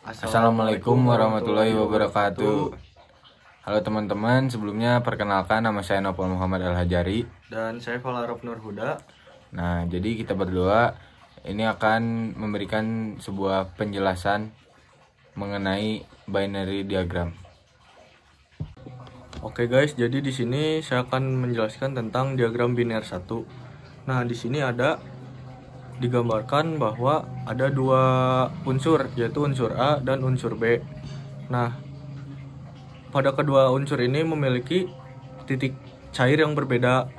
Assalamualaikum warahmatullahi wabarakatuh. Halo teman-teman, sebelumnya perkenalkan nama saya Nopal Muhammad Al-Hajari. Dan saya Falarov Nur Huda. Nah, jadi kita berdua ini akan memberikan sebuah penjelasan mengenai binary diagram. Oke guys, jadi di sini saya akan menjelaskan tentang diagram biner 1. Nah, di sini digambarkan bahwa ada dua unsur, yaitu unsur A dan unsur B. Nah, pada kedua unsur ini memiliki titik cair yang berbeda.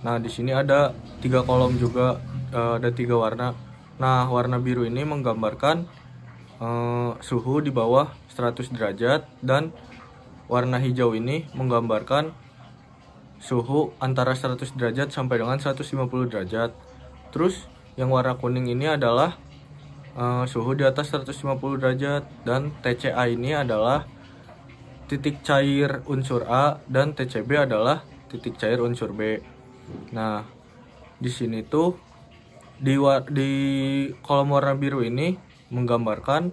Nah, di sini ada 3 kolom juga, ada 3 warna. Nah, warna biru ini menggambarkan suhu di bawah 100 derajat dan warna hijau ini menggambarkan suhu antara 100 derajat sampai dengan 150 derajat. Terus yang warna kuning ini adalah suhu di atas 150 derajat dan TCA ini adalah titik cair unsur A dan TCB adalah titik cair unsur B. Nah, di sini tuh di kolom warna biru ini menggambarkan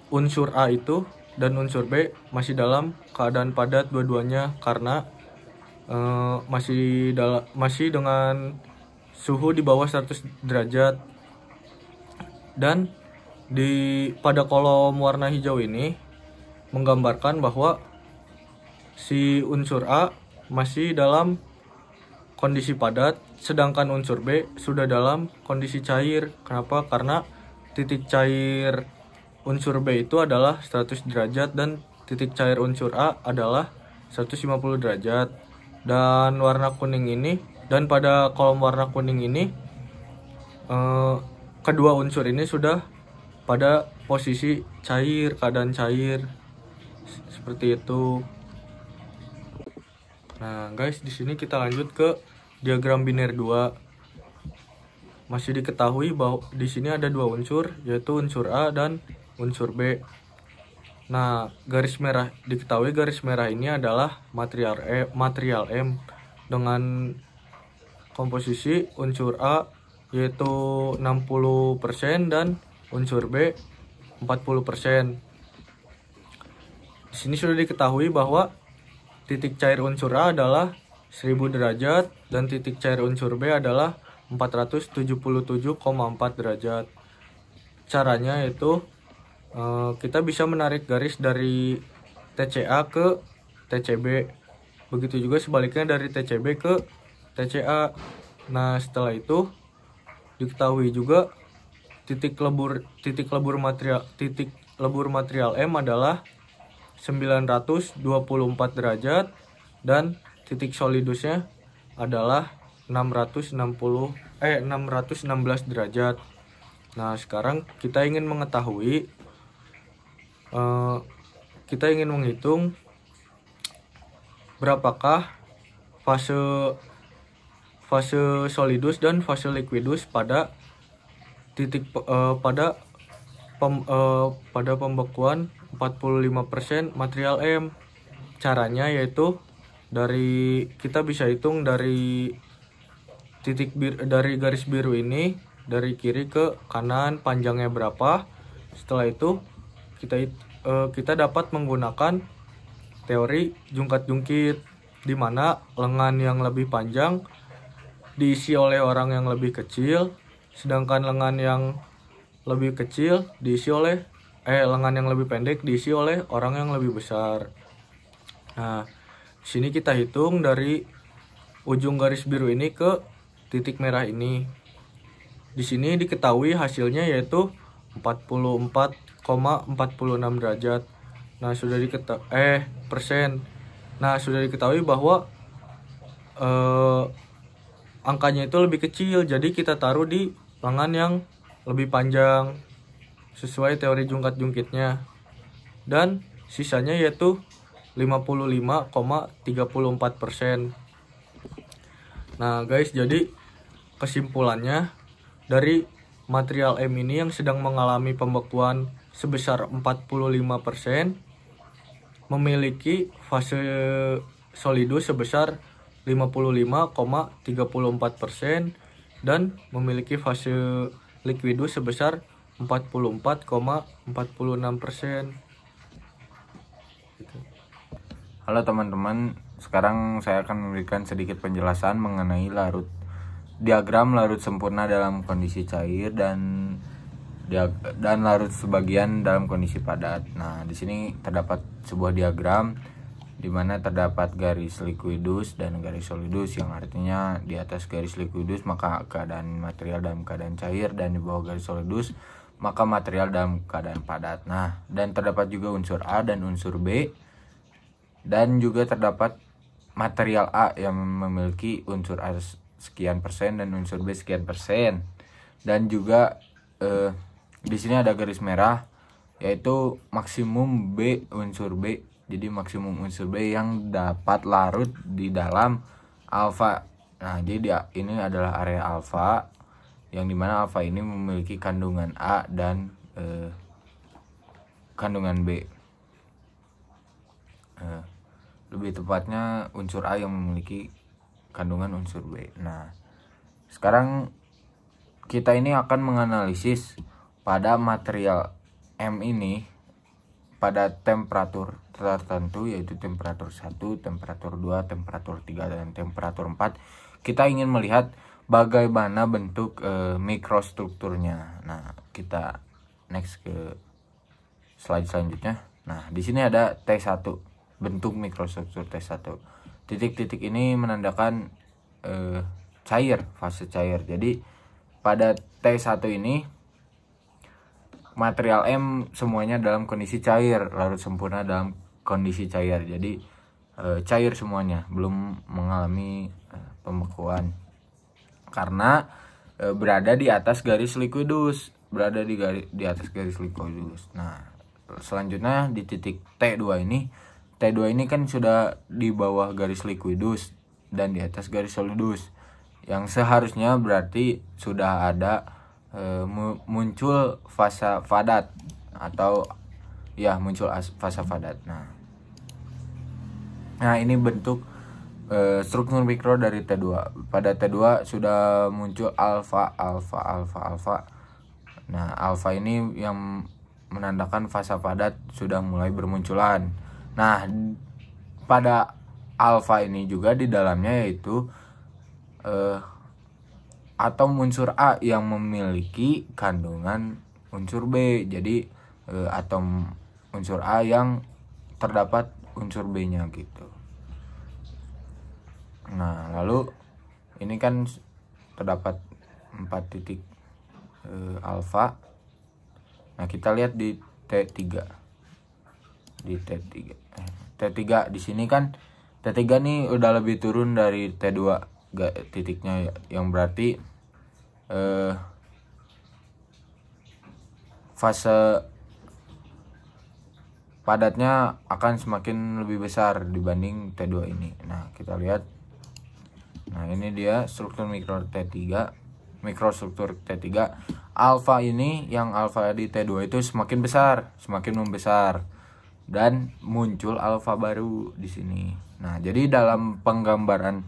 unsur A itu dan unsur B masih dalam keadaan padat dua-duanya karena masih dengan suhu di bawah 100 derajat. Dan pada kolom warna hijau ini menggambarkan bahwa si unsur A masih dalam kondisi padat, sedangkan unsur B sudah dalam kondisi cair. Kenapa? Karena titik cair unsur B itu adalah 100 derajat dan titik cair unsur A adalah 150 derajat. Dan warna kuning ini, dan pada kolom warna kuning ini kedua unsur ini sudah pada posisi cair, keadaan cair seperti itu. Nah, guys, di sini kita lanjut ke diagram biner 2. Masih diketahui bahwa di sini ada dua unsur, yaitu unsur A dan unsur B. Nah, diketahui garis merah ini adalah material M dengan komposisi unsur A yaitu 60% dan unsur B 40%. Di sini sudah diketahui bahwa titik cair unsur A adalah 1000 derajat dan titik cair unsur B adalah 477,4 derajat. Caranya yaitu kita bisa menarik garis dari TCA ke TCB. Begitu juga sebaliknya dari TCB ke TCA. Nah, setelah itu diketahui juga titik lebur material M adalah 924 derajat dan titik solidusnya adalah 616 derajat. Nah, sekarang kita ingin menghitung berapakah fase solidus dan fase liquidus pada pembekuan 45% material M. Caranya yaitu kita bisa hitung dari garis biru ini, dari kiri ke kanan panjangnya berapa. Setelah itu kita dapat menggunakan teori jungkat-jungkit, di mana lengan yang lebih panjang diisi oleh orang yang lebih kecil, sedangkan lengan yang lebih pendek diisi oleh orang yang lebih besar. Nah, di sini kita hitung dari ujung garis biru ini ke titik merah ini. Di sini diketahui hasilnya yaitu 44,46 derajat. Nah, sudah diketahui bahwa angkanya itu lebih kecil, jadi kita taruh di lengan yang lebih panjang sesuai teori jungkat-jungkitnya. Dan sisanya yaitu 55,34%. Nah, guys, jadi kesimpulannya dari material M ini yang sedang mengalami pembekuan sebesar 45% memiliki fase solidus sebesar 55,34% dan memiliki fase liquidus sebesar 44,46%. Gitu. Halo teman-teman, sekarang saya akan memberikan sedikit penjelasan mengenai diagram larut sempurna dalam kondisi cair dan larut sebagian dalam kondisi padat. Nah, di sini terdapat sebuah diagram di mana terdapat garis liquidus dan garis solidus, yang artinya di atas garis liquidus maka keadaan material dalam keadaan cair, dan di bawah garis solidus maka material dalam keadaan padat. Nah, dan terdapat juga unsur A dan unsur B, dan juga terdapat material A yang memiliki unsur A sekian persen dan unsur B sekian persen. Dan juga di sini ada garis merah, yaitu maksimum B unsur B. Jadi maksimum unsur B yang dapat larut di dalam alfa. Nah, jadi ini adalah area alfa, yang dimana alfa ini memiliki kandungan A dan kandungan B. Lebih tepatnya unsur A yang memiliki kandungan unsur B. Nah, sekarang kita ini akan menganalisis pada material M ini pada temperatur tertentu, yaitu temperatur 1, temperatur 2, temperatur 3, dan temperatur 4. Kita ingin melihat bagaimana bentuk mikrostrukturnya. Nah, kita next ke slide selanjutnya. Nah, di sini ada T1, bentuk mikrostruktur T1. Titik-titik ini menandakan cair, fase cair. Jadi pada T1 ini material M semuanya dalam kondisi cair, larut sempurna dalam kondisi cair. Jadi cair semuanya, belum mengalami pembekuan karena berada di atas garis liquidus, di atas garis liquidus. Nah, selanjutnya di titik T2 ini kan sudah di bawah garis liquidus dan di atas garis solidus, yang seharusnya berarti sudah ada muncul fase padat atau ya muncul fase padat. Nah, ini bentuk struktur mikro dari T2. Pada T2 sudah muncul alfa. Nah, alfa ini yang menandakan fase padat sudah mulai bermunculan. Nah, pada alfa ini juga di dalamnya yaitu atom unsur A yang memiliki kandungan unsur B. Jadi atom unsur A yang terdapat unsur B-nya gitu. Nah, lalu ini kan terdapat 4 titik alfa. Nah, kita lihat di T3. T3 di sini kan T3 nih udah lebih turun dari T2 titiknya, yang berarti fase padatnya akan semakin lebih besar dibanding T2 ini. Nah, kita lihat. Nah, ini dia struktur mikrostruktur T3. Alfa ini, yang alfa di T2 itu semakin membesar dan muncul alfa baru di sini. Nah, jadi dalam penggambaran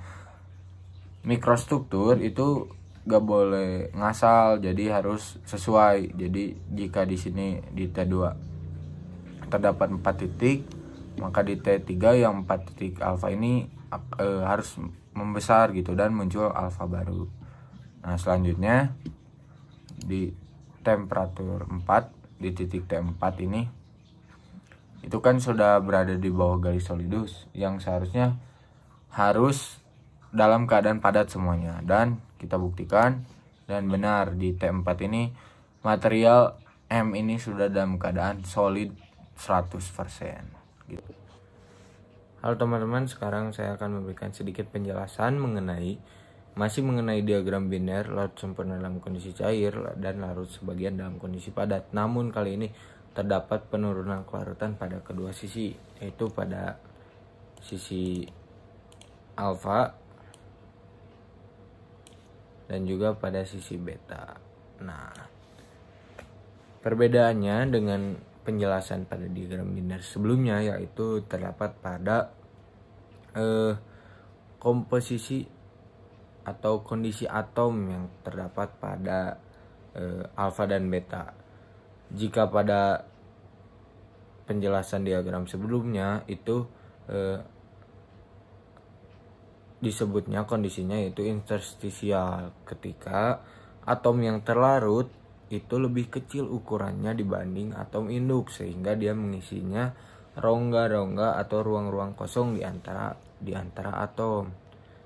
mikrostruktur itu gak boleh ngasal, jadi harus sesuai. Jadi jika di sini di T2 terdapat 4 titik, maka di T3 yang 4 titik alfa ini harus membesar gitu dan muncul alfa baru. Nah, selanjutnya di temperatur 4 di titik T4 ini itu kan sudah berada di bawah garis solidus, yang seharusnya harus dalam keadaan padat semuanya, dan kita buktikan dan benar di T4 ini material M ini sudah dalam keadaan solid 100% gitu. Halo teman-teman, sekarang saya akan memberikan sedikit penjelasan masih mengenai diagram biner larut sempurna dalam kondisi cair dan larut sebagian dalam kondisi padat. Namun kali ini terdapat penurunan kelarutan pada kedua sisi, yaitu pada sisi alfa dan juga pada sisi beta. Nah, perbedaannya dengan penjelasan pada diagram biner sebelumnya yaitu terdapat pada komposisi atau kondisi atom yang terdapat pada alfa dan beta. Jika pada penjelasan diagram sebelumnya itu disebutnya kondisinya yaitu interstisial, ketika atom yang terlarut itu lebih kecil ukurannya dibanding atom induk, sehingga dia mengisinya rongga-rongga atau ruang-ruang kosong di antara atom.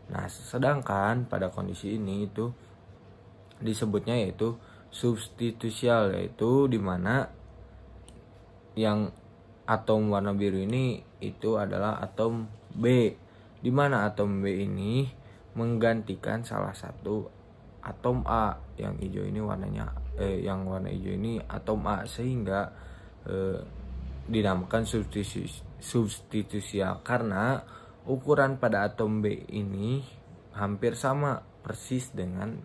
Nah, sedangkan pada kondisi ini itu disebutnya yaitu substitusial, yaitu dimana yang atom warna biru ini itu adalah atom B, di mana atom B ini menggantikan salah satu atom A. Yang hijau ini yang warna hijau ini atom A, sehingga dinamakan substitusial karena ukuran pada atom B ini hampir sama persis dengan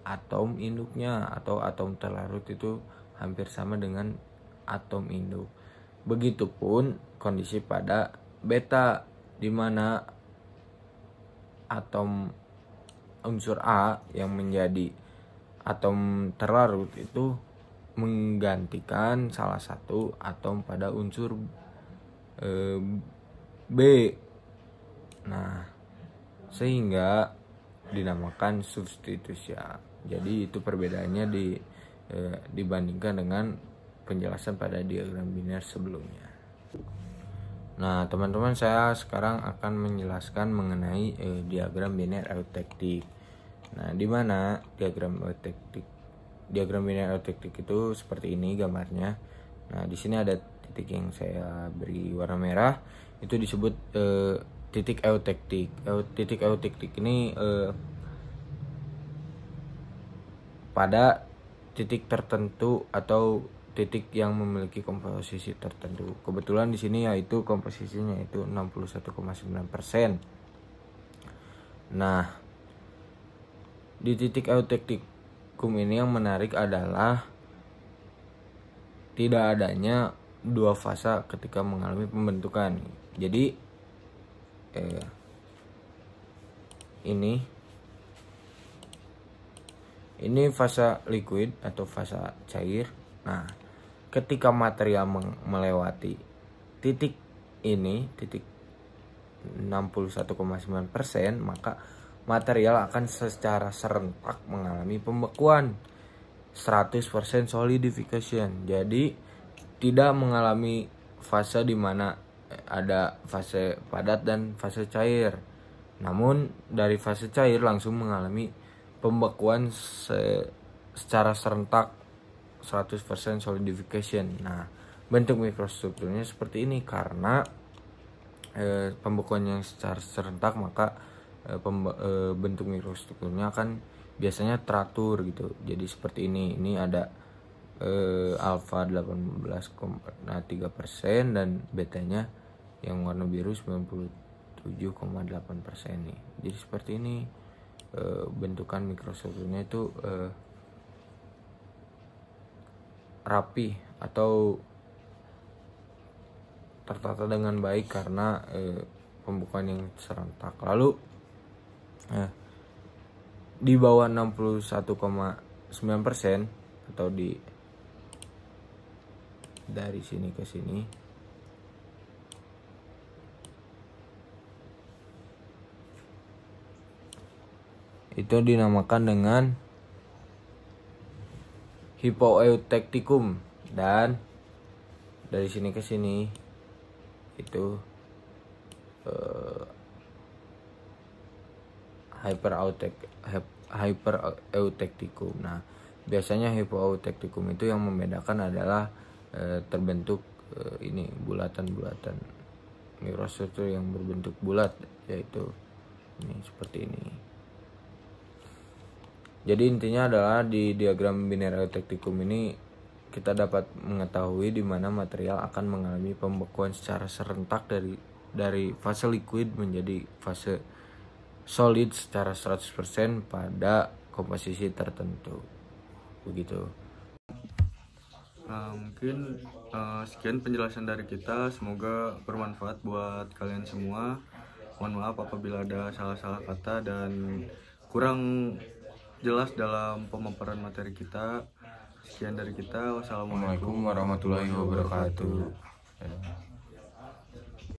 atom induknya, atau atom terlarut itu hampir sama dengan atom induk. Begitupun kondisi pada beta, di mana atom unsur A yang menjadi atom terlarut itu menggantikan salah satu atom pada unsur B. Nah, sehingga dinamakan substitusial. Jadi itu perbedaannya dibandingkan dengan penjelasan pada diagram biner sebelumnya. Nah, teman-teman, saya sekarang akan menjelaskan mengenai diagram biner eutektik. Nah, di mana diagram biner eutektik itu seperti ini gambarnya. Nah, di sini ada titik yang saya beri warna merah, itu disebut titik eutektik. Titik eutektik ini pada titik tertentu atau titik yang memiliki komposisi tertentu. Kebetulan di sini yaitu komposisinya itu 61,9%. Nah, di titik eutektikum ini yang menarik adalah tidak adanya dua fasa ketika mengalami pembentukan. Jadi ini fasa liquid atau fasa cair. Nah, ketika material melewati titik ini, titik 61,9%, maka material akan secara serentak mengalami pembekuan 100% solidification. Jadi tidak mengalami fase di mana ada fase padat dan fase cair. Namun dari fase cair langsung mengalami pembekuan secara serentak 100% solidification. Nah, bentuk mikrostrukturnya seperti ini karena pembekuan yang secara serentak, maka bentuk mikrostrukturnya akan biasanya teratur gitu. Jadi seperti ini. Ini ada alfa 18,3% dan betanya yang warna biru 97,8% nih. Jadi seperti ini bentukan mikrostrukturnya itu rapi atau tertata dengan baik karena pembukaan yang serentak. Lalu di bawah 61,9% atau dari sini ke sini itu dinamakan dengan hypoeutektikum, dan dari sini ke sini itu hypereutektikum. Nah, biasanya hypoeutektikum itu yang membedakan adalah terbentuk ini bulatan-bulatan mikrostruktur yang berbentuk bulat, yaitu ini seperti ini. Jadi intinya adalah di diagram biner eutektikum ini kita dapat mengetahui di mana material akan mengalami pembekuan secara serentak dari fase liquid menjadi fase solid secara 100% pada komposisi tertentu. Begitu. Mungkin sekian penjelasan dari kita, semoga bermanfaat buat kalian semua. Mohon maaf apabila ada salah-salah kata dan kurang jelas dalam pemaparan materi kita. Sekian dari kita. Wassalamualaikum Assalamualaikum warahmatullahi wabarakatuh.